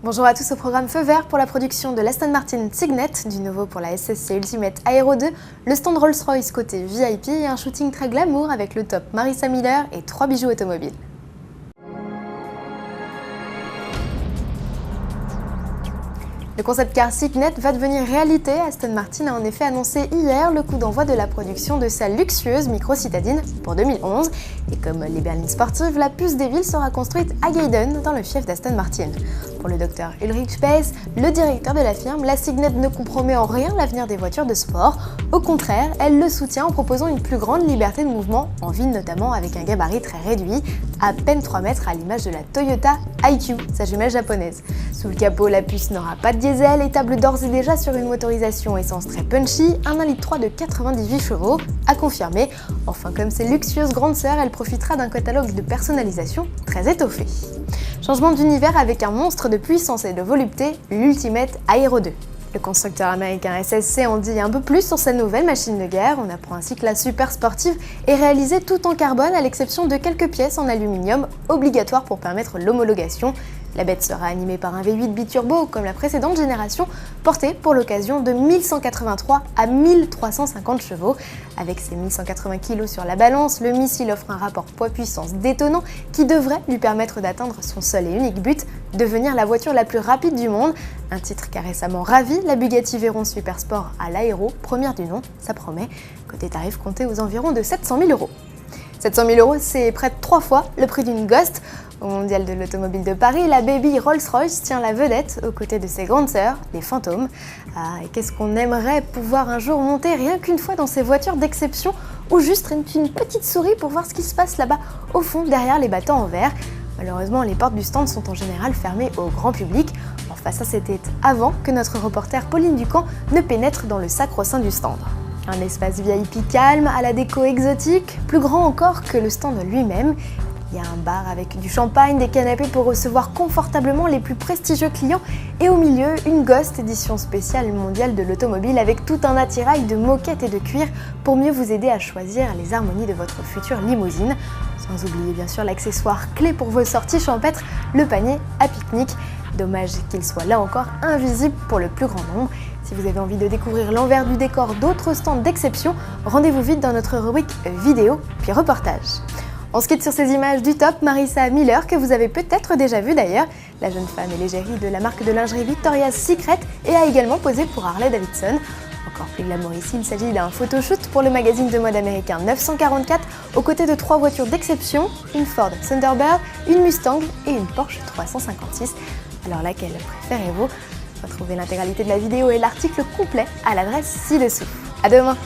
Bonjour à tous, au programme Feu Vert pour la production de l'Aston Martin Signet, du nouveau pour la SSC Ultimate Aero 2, le stand Rolls-Royce côté VIP et un shooting très glamour avec le top Marissa Miller et 3 bijoux automobiles. Le concept car Signet va devenir réalité. Aston Martin a en effet annoncé hier le coup d'envoi de la production de sa luxueuse micro-citadine pour 2011. Et comme les berlines sportives, la puce des villes sera construite à Gaydon, dans le fief d'Aston Martin. Pour le docteur Ulrich Spaes, le directeur de la firme, la Signet ne compromet en rien l'avenir des voitures de sport. Au contraire, elle le soutient en proposant une plus grande liberté de mouvement, en ville notamment avec un gabarit très réduit, à peine 3 mètres à l'image de la Toyota IQ, sa jumelle japonaise. Sous le capot, la puce n'aura pas de diesel et table d'ores et déjà sur une motorisation essence très punchy, un 1,3 litre de 98 chevaux, à confirmer. Enfin, comme ses luxueuses grandes sœurs, elle profitera d'un catalogue de personnalisation très étoffé. Changement d'univers avec un monstre de puissance et de volupté, l'Ultimate Aero 2. Le constructeur américain SSC en dit un peu plus sur sa nouvelle machine de guerre. On apprend ainsi que la super sportive est réalisée tout en carbone à l'exception de quelques pièces en aluminium obligatoires pour permettre l'homologation. La bête sera animée par un V8 biturbo comme la précédente génération, porté pour l'occasion de 1183 à 1350 chevaux. Avec ses 1180 kg sur la balance, le missile offre un rapport poids-puissance détonnant qui devrait lui permettre d'atteindre son seul et unique but, devenir la voiture la plus rapide du monde. Un titre qui a récemment ravi la Bugatti Veyron Supersport à l'Aéro, première du nom, ça promet. Côté tarif, compté aux environs de 700 000 €. 700 000 €, c'est près de 3 fois le prix d'une Ghost. Au Mondial de l'Automobile de Paris, la baby Rolls-Royce tient la vedette aux côtés de ses grandes sœurs, les Phantom. Ah, et qu'est-ce qu'on aimerait pouvoir un jour monter rien qu'une fois dans ces voitures d'exception ou juste une petite souris pour voir ce qui se passe là-bas au fond derrière les battants en verre. Malheureusement, les portes du stand sont en général fermées au grand public. Enfin, ça c'était avant que notre reporter Pauline Ducamp ne pénètre dans le sacro-saint du stand. Un espace VIP calme, à la déco exotique, plus grand encore que le stand lui-même. Il y a un bar avec du champagne, des canapés pour recevoir confortablement les plus prestigieux clients et au milieu, une Ghost édition spéciale mondiale de l'automobile avec tout un attirail de moquettes et de cuir pour mieux vous aider à choisir les harmonies de votre future limousine. Sans oublier bien sûr l'accessoire clé pour vos sorties champêtres, le panier à pique-nique. Dommage qu'il soit là encore invisible pour le plus grand nombre. Si vous avez envie de découvrir l'envers du décor d'autres stands d'exception, rendez-vous vite dans notre rubrique vidéo puis reportage. On se quitte sur ces images du top Marissa Miller que vous avez peut-être déjà vu d'ailleurs. La jeune femme est l'égérie de la marque de lingerie Victoria's Secret et a également posé pour Harley Davidson. Encore plus glamour ici, il s'agit d'un photoshoot pour le magazine de mode américain 944 aux côtés de 3 voitures d'exception, une Ford Thunderbird, une Mustang et une Porsche 356. Alors laquelle préférez-vous? Retrouvez l'intégralité de la vidéo et l'article complet à l'adresse ci-dessous. À demain!